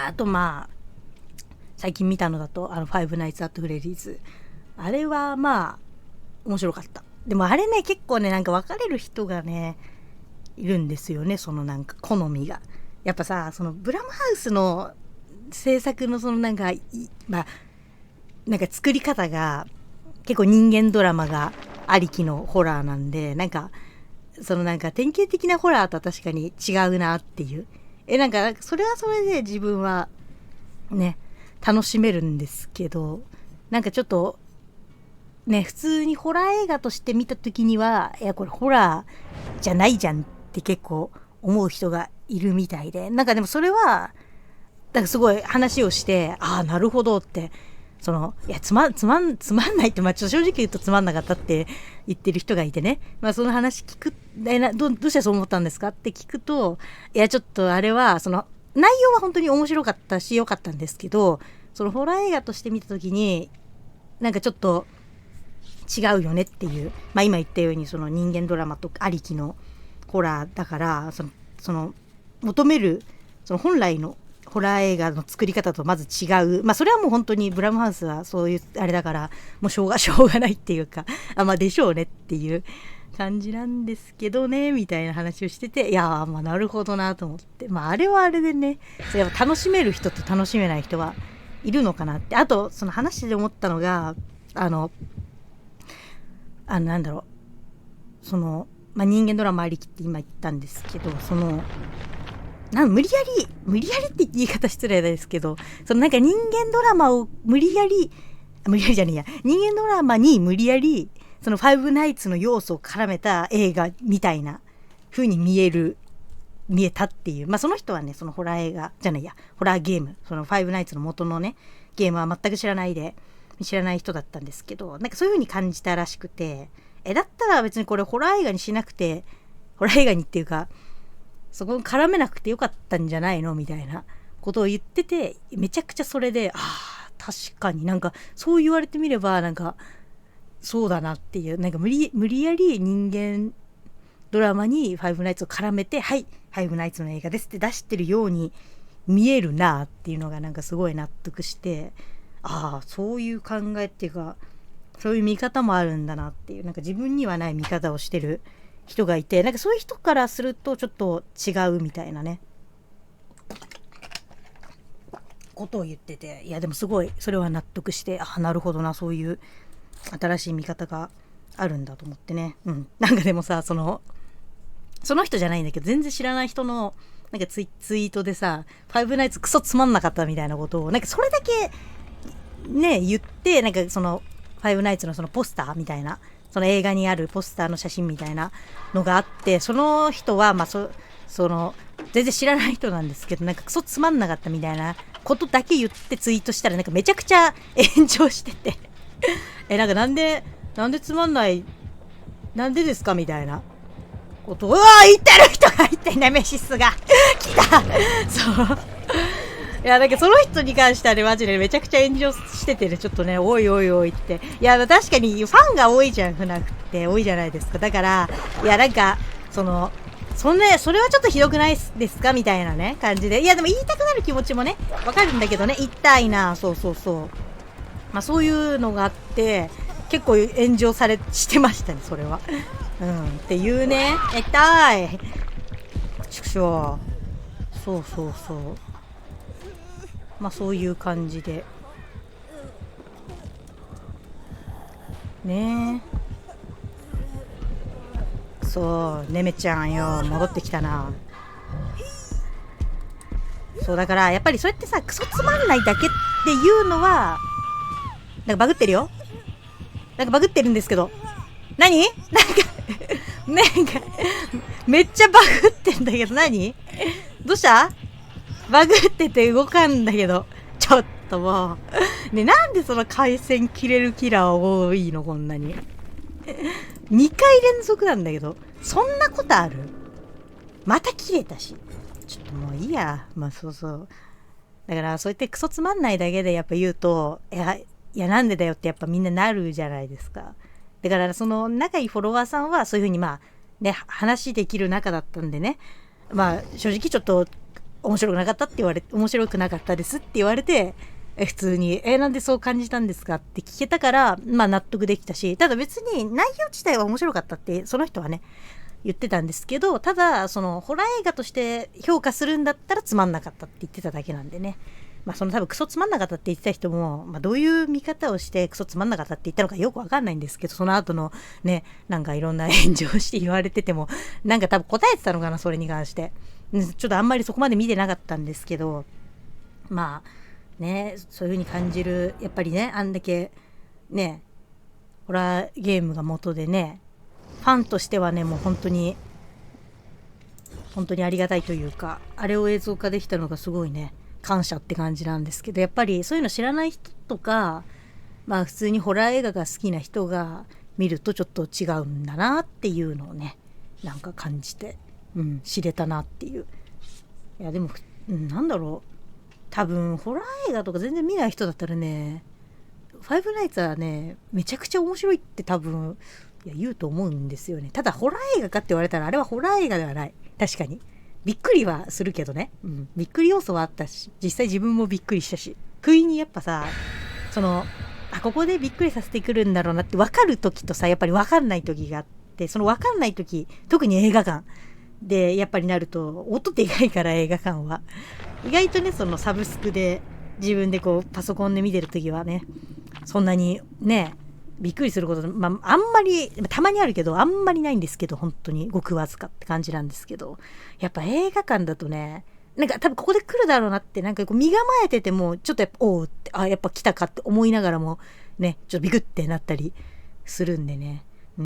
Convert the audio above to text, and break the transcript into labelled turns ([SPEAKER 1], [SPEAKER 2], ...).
[SPEAKER 1] あとまあ最近見たのだとファイブナイツ・アット・フレディーズ、あれはまあ面白かった。でもあれね、結構ねなんか分かれる人がねいるんですよね。そのなんか好みがやっぱさ、そのブラムハウスの制作のそのなんかまあなんか作り方が結構人間ドラマがありきのホラーなんで、なんかそのなんか典型的なホラーとは確かに違うなっていう、なんかそれはそれで自分はね楽しめるんですけど、なんかちょっとね普通にホラー映画として見た時には、いやこれホラーじゃないじゃんって結構思う人がいるみたいで、なんかでもそれはなんかすごい話をして、ああなるほどって、そのいやつまんないって、まあちょっと正直言うとつまんなかったって言ってる人がいてね、まあその話聞く、どうしてそう思ったんですかって聞くと、いやちょっとあれはその内容は本当に面白かったし良かったんですけど、そのホラー映画として見た時になんかちょっと違うよねっていう、まあ今言ったようにその人間ドラマとありきのホラーだから、その求めるその本来のホラー映画の作り方とまず違う、まあそれはもう本当にブラムハウスはそういうあれだからもうしょうがないっていうか、まあでしょうねっていう感じなんですけどねみたいな話をしてて、いやまあなるほどなと思って、まああれはあれでね、それやっぱ楽しめる人と楽しめない人はいるのかなって。あとその話で思ったのが、なんだろう、その、まあ、人間ドラマありきって今言ったんですけど、その無理やりって言い方失礼ですけど、そのなんか人間ドラマを無理やりじゃねえや、人間ドラマに無理やりそのファイブナイツの要素を絡めた映画みたいな風に見えたっていう、まあその人はねそのホラー映画じゃないやホラーゲーム、そのファイブナイツの元のねゲームは全く知らない人だったんですけど、なんかそういう風に感じたらしくて、だったら別にこれホラー映画にしなくて、ホラー映画にっていうかそこに絡めなくてよかったんじゃないのみたいなことを言ってて、めちゃくちゃそれで確かになんかそう言われてみればなんかそうだなっていう、なんか無理やり人間ドラマにファイブナイツを絡めて、はいファイブナイツの映画ですって出してるように見えるなっていうのがなんかすごい納得して、そういう考えっていうかそういう見方もあるんだなっていう、なんか自分にはない見方をしてる人がいて、なんかそういう人からするとちょっと違うみたいなねことを言ってて、いやでもすごいそれは納得して、なるほどな、そういう新しい見方があるんだと思ってね。なんかでもさ、その人じゃないんだけど全然知らない人のなんかツイートでさ、ファイブナイツクソつまんなかったみたいなことをなんかそれだけね言って、なんかそのファイブナイツのそのポスターみたいな、その映画にあるポスターの写真みたいなのがあって、その人はまあその全然知らない人なんですけど、なんかクソつまんなかったみたいなことだけ言ってツイートしたらなんかめちゃくちゃ炎上しててなんかなんでつまんない、なんでですかみたいなことを言ってる人がいて、ネメシスが来たそういやなんかその人に関してはねマジでめちゃくちゃ炎上しててね、ちょっとねおいって、いや確かにファンが多いじゃん、フナフって多いじゃないですか。だからいやなんかそれはちょっとひどくないですかみたいなね感じで、いやでも言いたくなる気持ちもねわかるんだけどね、言いたいな、そうまあそういうのがあって結構炎上してましたね、それはっていうね、痛い畜生、そうまあそういう感じでね。そうねめちゃんよ、戻ってきたな。そうだからやっぱりそうやってさクソつまんないだけっていうのはなんかバグってるよ、なんかバグってるんですけど、何なんかめっちゃバグってんだけど、何どうしたバグってて動かんだけど、ちょっともうね、なんでその回線切れるキラー多いのこんなに2回連続なんだけど、そんなことある？また切れたし、ちょっともういいや。まあそうだからそうやってクソつまんないだけでやっぱ言うと、いやなんでだよってやっぱみんななるじゃないですか。だからその仲いいフォロワーさんはそういう風にまあね話できる仲だったんでね、まあ正直ちょっと面白くなかったって言われて、面白くなかったですって言われて、普通になんでそう感じたんですかって聞けたから、まあ納得できたし、ただ別に内容自体は面白かったってその人はね言ってたんですけど、ただそのホラー映画として評価するんだったらつまんなかったって言ってただけなんでね。まあその多分クソつまんなかったって言ってた人も、まあ、どういう見方をしてクソつまんなかったって言ったのかよくわかんないんですけど、その後のねなんかいろんな炎上して言われててもなんか多分答えてたのかな、それに関して。ちょっとあんまりそこまで見てなかったんですけど、まあね、そういう風に感じる。やっぱりね、あんだけねホラーゲームが元でね、ファンとしてはねもう本当にありがたいというか、あれを映像化できたのがすごいね感謝って感じなんですけど、やっぱりそういうの知らない人とか、まあ普通にホラー映画が好きな人が見るとちょっと違うんだなっていうのをねなんか感じて、知れたなっていう。いやでも、なんだろう、多分ホラー映画とか全然見ない人だったらね、ファイブナイツはねめちゃくちゃ面白いって多分言うと思うんですよね。ただホラー映画かって言われたらあれはホラー映画ではない。確かにびっくりはするけどね、びっくり要素はあったし、実際自分もびっくりしたし、不意にやっぱさ、そのここでびっくりさせてくるんだろうなって分かる時とさ、やっぱり分かんない時があって、その分かんない時、特に映画館でやっぱりなると音でかいから、映画館は意外とね、そのサブスクで自分でこうパソコンで見てる時はねそんなにねびっくりすること、あんまり、たまにあるけどあんまりないんですけど、本当にごくわずかって感じなんですけど、やっぱ映画館だとね、なんか多分ここで来るだろうなって、なんかこう身構えててもちょっとやっぱおーって、やっぱ来たかって思いながらもねちょっとビクってなったりするんでね、